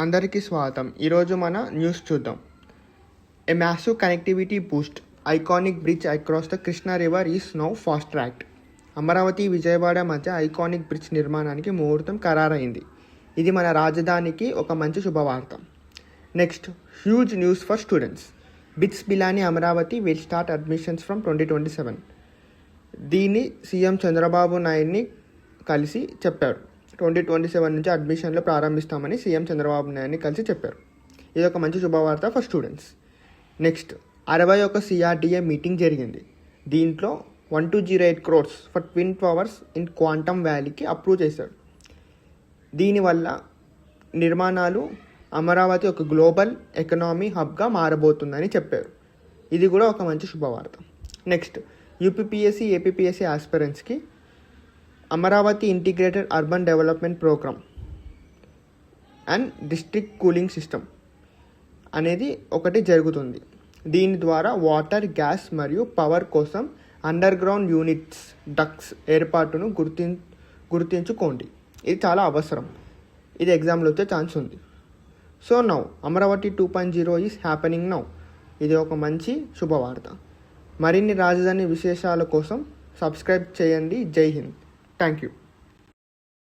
అందరికీ స్వాగతం. ఈరోజు మన న్యూస్ చూద్దాం. A massive connectivity Boost, iconic bridge across the Krishna river is now fast tracked. Amaravati Vijayawada మధ్య ఐకానిక్ బ్రిడ్జ్ నిర్మాణానికి ముహూర్తం ఖరారైంది. ఇది మన రాజధానికి ఒక మంచి శుభవార్త. Next, huge news for students. Bits Pilani Amaravati will start admissions from 2027. దీన్ని సీఎం చంద్రబాబు నాయుడిని కలిసి చెప్పారు. 2027 నుంచి అడ్మిషన్లు ప్రారంభిస్తామని సీఎం చంద్రబాబు నాయుడిని కలిసి చెప్పారు. ఇది ఒక మంచి శుభవార్త for students. Next, 61 CRDA meeting జరిగింది. దీంట్లో 1208 crores for twin towers in quantum వ్యాలీకి అప్రూవ్ చేశారు. దీనివల్ల నిర్మాణాలు అమరావతి ఒక గ్లోబల్ ఎకనామీ హబ్గా మారబోతుందని చెప్పారు. ఇది కూడా ఒక మంచి శుభవార్త. నెక్స్ట్, యూపీపీఎస్సీ ఏపీపీఎస్సీ ఆస్పిరెంట్స్కి Amaravati integrated urban development programme and district cooling system అనేది ఒకటి జరుగుతుంది. దీని ద్వారా వాటర్, గ్యాస్ మరియు పవర్ కోసం అండర్ గ్రౌండ్ యూనిట్స్, డక్ట్స్ ఏర్పాటును గుర్తించుకోండి. ఇది చాలా అవసరం. ఇది ఎగ్జామ్లో వచ్చే ఛాన్స్ ఉంది. So now Amaravati 2.0 is happening now. ఇది ఒక మంచి శుభవార్త. మరిన్ని రాజధాని విశేషాల కోసం సబ్స్క్రైబ్ చేయండి. జై హింద్. Thank you.